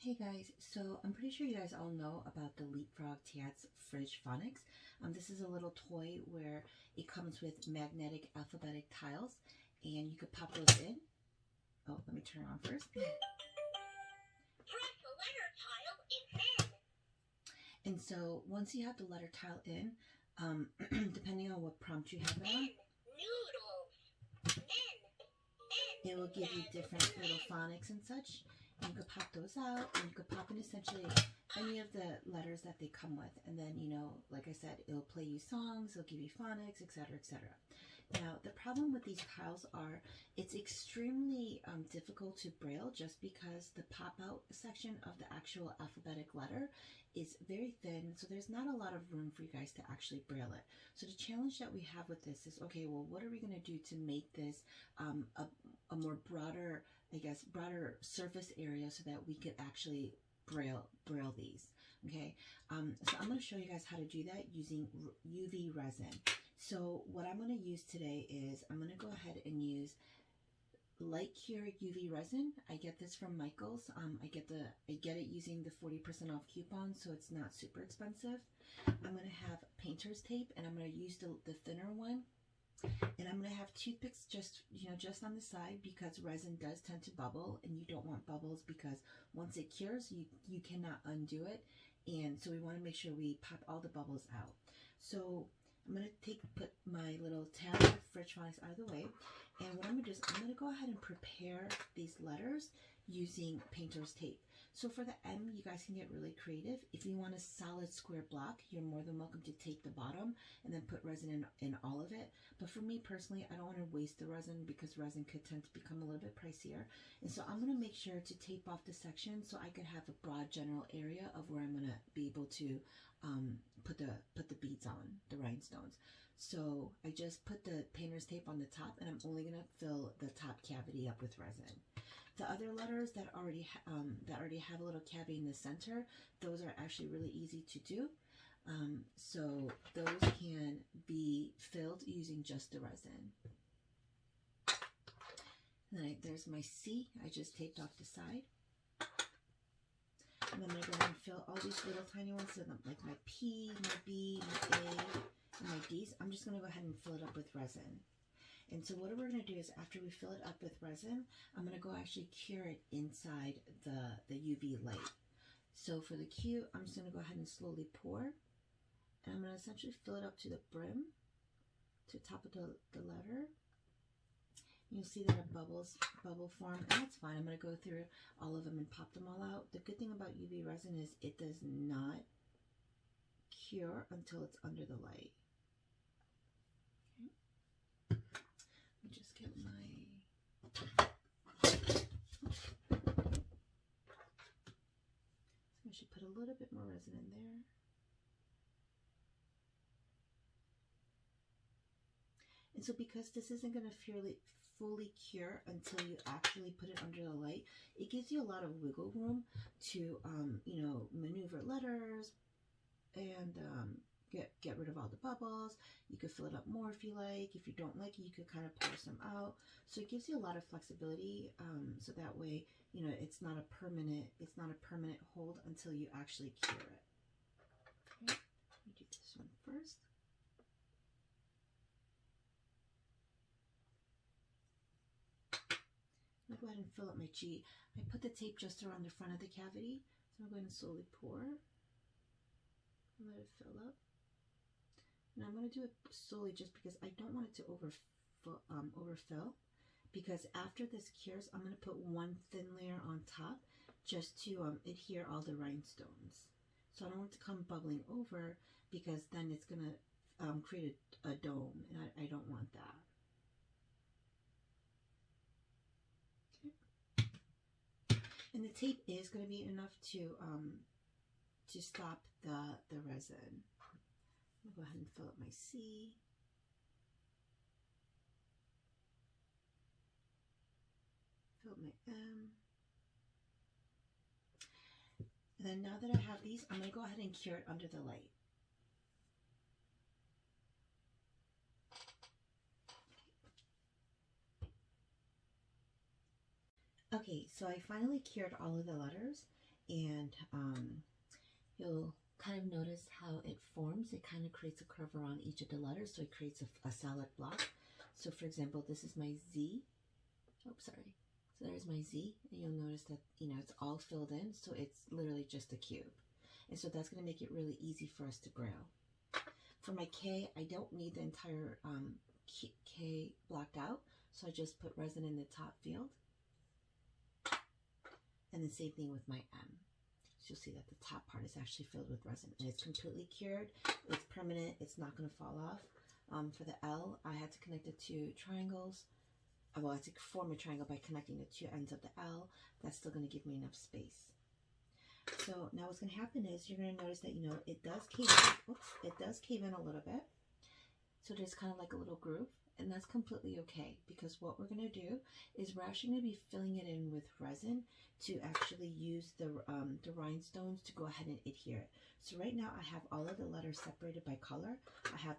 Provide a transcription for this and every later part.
Hey guys, so I'm pretty sure you guys all know about the Leapfrog Tats Fridge Phonics. This is a little toy where it comes with magnetic alphabetic tiles and you could pop those in. Oh, let me turn it on first. Press the letter tile in N. And so once you have the letter tile in, depending on what prompt you have it on, Noodles. it will give you different little phonics and such. And you could pop those out, and you could pop in essentially any of the letters that they come with. And then, you know, like I said, it'll play you songs, it'll give you phonics, etc., etc. Now, the problem with these tiles are it's extremely difficult to braille just because the pop-out section of the actual alphabetic letter is very thin, so there's not a lot of room for you guys to actually braille it. So the challenge that we have with this is, okay, well, what are we going to do to make this a more broader, I guess, broader surface area so that we could actually braille these, okay? So I'm going to show you guys how to do that using UV resin. So what I'm going to use today is I'm going to go ahead and use light cured UV resin. I get this from Michael's. I get it using the 40% off coupon, so it's not super expensive. I'm going to have painter's tape, and I'm going to use the thinner one. And I'm going to have toothpicks just on the side because resin does tend to bubble, and you don't want bubbles because once it cures, you cannot undo it. And so we want to make sure we pop all the bubbles out. So I'm going to put my little tab of Fridge Phonics out of the way. And what I'm going to do is I'm going to go ahead and prepare these letters using painter's tape. So for the M, you guys can get really creative. If you want a solid square block, you're more than welcome to tape the bottom and then put resin in all of it. But for me personally, I don't want to waste the resin because resin could tend to become a little bit pricier. And so I'm going to make sure to tape off the section so I could have a broad general area of where I'm going to be able to put the beads on, the rhinestones. So I just put the painter's tape on the top, and I'm only going to fill the top cavity up with resin. The other letters that already have a little cavity in the center, those are actually really easy to do. So those can be filled using just the resin. And then there's my C. I just taped off the side. And then I'm going to go ahead and fill all these little tiny ones, so like my P, my B, my A, and my D's. I'm just going to go ahead and fill it up with resin. And so what we're going to do is after we fill it up with resin, I'm going to go actually cure it inside the UV light. So for the Q, I'm just going to go ahead and slowly pour. And I'm going to essentially fill it up to the brim, to the top of the letter. You'll see that it bubble form, and that's fine. I'm going to go through all of them and pop them all out. The good thing about UV resin is it does not cure until it's under the light. Okay. Let me just get my... So I should put a little bit more resin in there. And so because this isn't going to fully cure until you actually put it under the light, it gives you a lot of wiggle room to, you know, maneuver letters and get rid of all the bubbles. You could fill it up more if you like. If you don't like it, you could kind of pour some out. So it gives you a lot of flexibility. So that way, you know, it's not a permanent hold until you actually cure it. Okay, let me do this one first. I'm going to go ahead and fill up my G. I put the tape just around the front of the cavity, so I'm going to slowly pour and let it fill up. And I'm going to do it slowly just because I don't want it to overfill. Because after this cures, I'm going to put one thin layer on top just to adhere all the rhinestones. So I don't want it to come bubbling over because then it's going to create a dome, and I don't want that. And the tape is going to be enough to stop the resin. I'm going to go ahead and fill up my C. Fill up my M. And then now that I have these, I'm going to go ahead and cure it under the light. Okay, so I finally cured all of the letters, and you'll kind of notice how it forms. It kind of creates a curve around each of the letters, so it creates a solid block. So for example, this is my Z. Oh, sorry. So there's my Z, and you'll notice that, you know, it's all filled in, so it's literally just a cube. And so that's going to make it really easy for us to Braille. For my K, I don't need the entire K blocked out, so I just put resin in the top field. And the same thing with my M. So you'll see that the top part is actually filled with resin, and it's completely cured. It's permanent. It's not going to fall off. For the L, I had to connect it to triangles. Well, I had to form a triangle by connecting the two ends of the L. That's still going to give me enough space. So now what's going to happen is you're going to notice that, you know, it does cave in. Oops, it does cave in a little bit. So there's kind of like a little groove, and that's completely okay, because what we're going to do is we're actually going to be filling it in with resin to actually use the rhinestones to go ahead and adhere it. So right now I have all of the letters separated by color. I have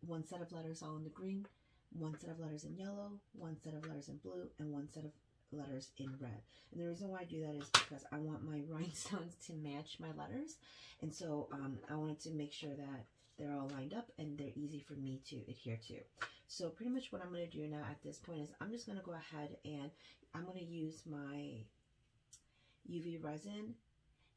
one set of letters all in the green, one set of letters in yellow, one set of letters in blue, and one set of letters in red. And the reason why I do that is because I want my rhinestones to match my letters, and so I wanted to make sure that they're all lined up and they're easy for me to adhere to. So pretty much what I'm going to do now at this point is I'm just going to go ahead and I'm going to use my UV resin,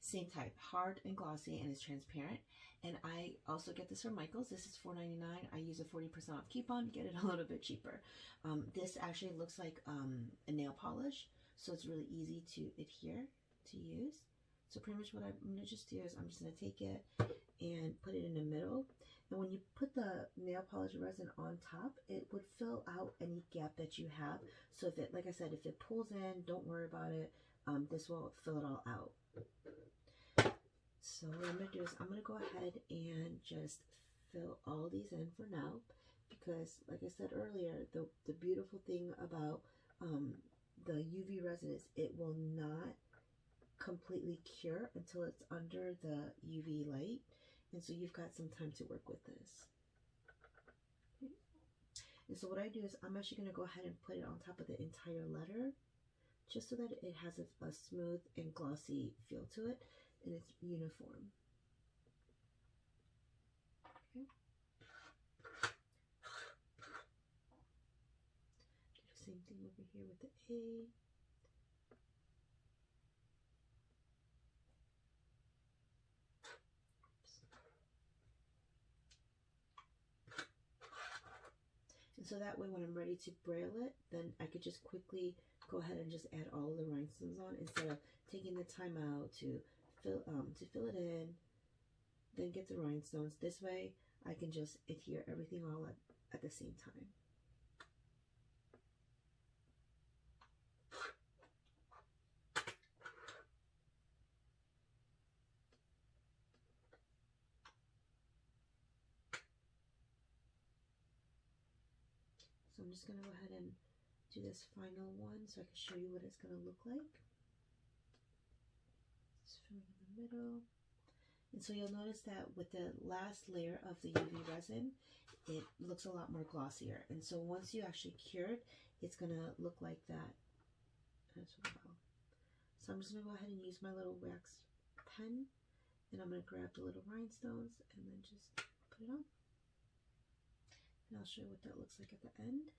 same type, hard and glossy, and it's transparent. And I also get this from Michael's. This is $4.99. I use a 40% off coupon to get it a little bit cheaper. This actually looks like a nail polish, so it's really easy to adhere, to use. So pretty much what I'm going to just do is I'm just going to take it and put it in the middle. And when you put the nail polish resin on top, it would fill out any gap that you have. So if it, like I said, if it pulls in, don't worry about it. This will fill it all out. So what I'm going to do is I'm going to go ahead and just fill all these in for now, because like I said earlier, the beautiful thing about the UV resin is it will not completely cure until it's under the UV light, and so you've got some time to work with this. And so what I do is I'm actually going to go ahead and put it on top of the entire letter, just so that it has a smooth and glossy feel to it, and it's uniform. Okay. Do the same thing over here with the A. And so that way when I'm ready to Braille it, then I could just quickly go ahead and just add all of the rhinestones on, instead of taking the time out to fill it in, then get the rhinestones. This way I can just adhere everything all at the same time. So I'm just going to go ahead and do this final one so I can show you what it's going to look like. Just fill in the middle. And so you'll notice that with the last layer of the UV resin, it looks a lot more glossier. And so once you actually cure it, it's going to look like that as well. So I'm just going to go ahead and use my little wax pen, and I'm going to grab the little rhinestones and then just put it on. And I'll show you what that looks like at the end.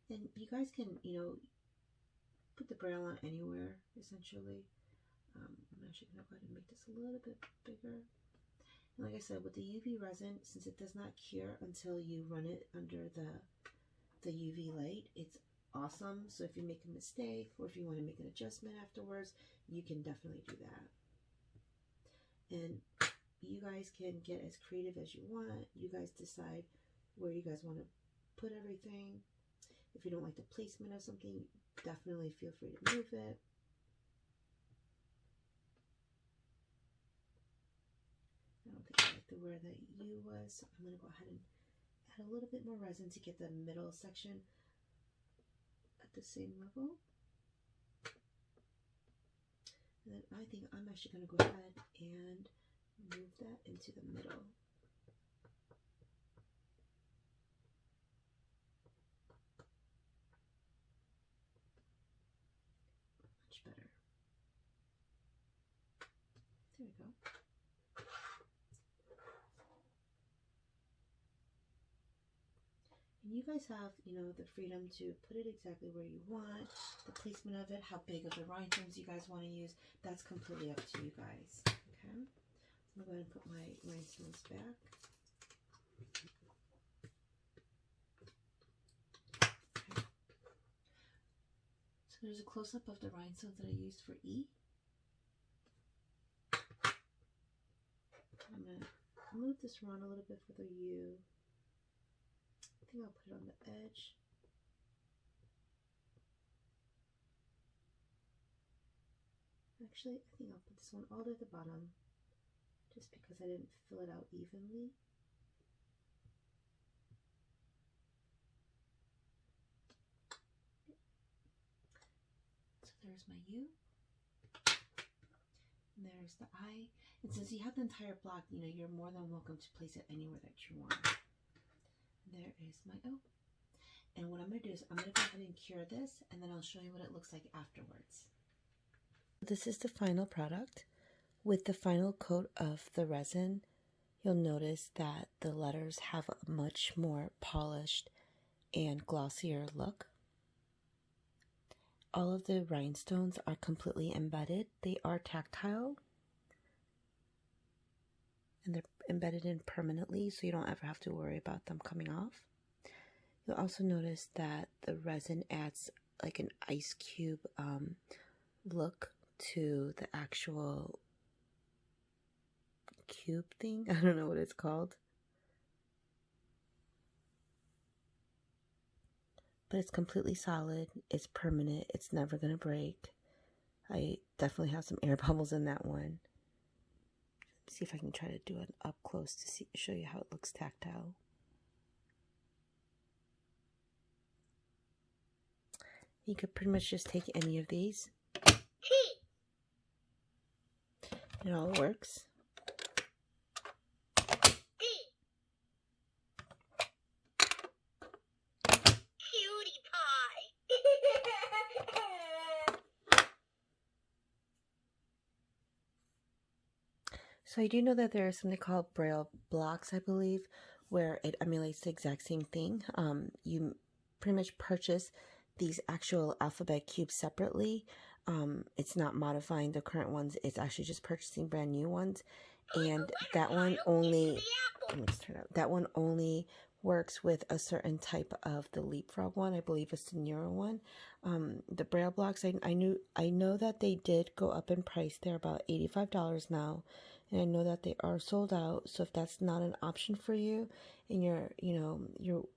And you guys can, you know, put the Braille on anywhere, essentially. I'm actually going to go ahead and make this a little bit bigger. And like I said, with the UV resin, since it does not cure until you run it under the UV light, it's awesome. So if you make a mistake, or if you want to make an adjustment afterwards, you can definitely do that. And you guys can get as creative as you want. You guys decide where you guys want to put everything. If you don't like the placement of something, definitely feel free to move it. I don't think I like the where the U was, so I'm going to go ahead and add a little bit more resin to get the middle section at the same level. And then I think I'm actually going to go ahead and move that into the middle. Much better. go. And you guys have, the freedom to put it exactly where you want, the placement of it, how big of the rhinestones you guys want to use. That's completely up to you guys. Okay, so I'm going to go ahead and put my rhinestones back. Okay. So there's a close-up of the rhinestones that I used for E. I'm going to move this around a little bit for the U. I think I'll put it on the edge. Actually, I think I'll put this one all the way at the bottom, just because I didn't fill it out evenly. So there's my U. And there's the I. And since you have the entire block, you're more than welcome to place it anywhere that you want. There is my O. And what I'm going to do is I'm going to go ahead and cure this, and then I'll show you what it looks like afterwards. This is the final product. With the final coat of the resin, you'll notice that the letters have a much more polished and glossier look. All of the rhinestones are completely embedded. They are tactile, and they're embedded in permanently, so you don't ever have to worry about them coming off. You'll also notice that the resin adds like an ice cube look to the actual cube thing. I don't know what it's called, but it's completely solid. It's permanent. It's never gonna break. I definitely have some air bubbles in that one. See if I can try to do it up close to show you how it looks tactile. You could pretty much just take any of these. It all works. Cutie pie. So I do know that there is something called Braille blocks, I believe, where it emulates the exact same thing. You pretty much purchase these actual alphabet cubes separately. It's not modifying the current ones. It's actually just purchasing brand new ones. And that one only, let me just turn it up. That one only works with a certain type of the leapfrog one. I believe it's the newer one. The Braille blocks, I know that they did go up in price. They're about $85 now. And I know that they are sold out. So if that's not an option for you and you're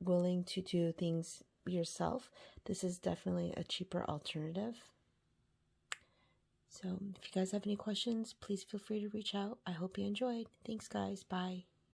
willing to do things yourself, this is definitely a cheaper alternative. So if you guys have any questions, please feel free to reach out. I hope you enjoyed. Thanks, guys. Bye.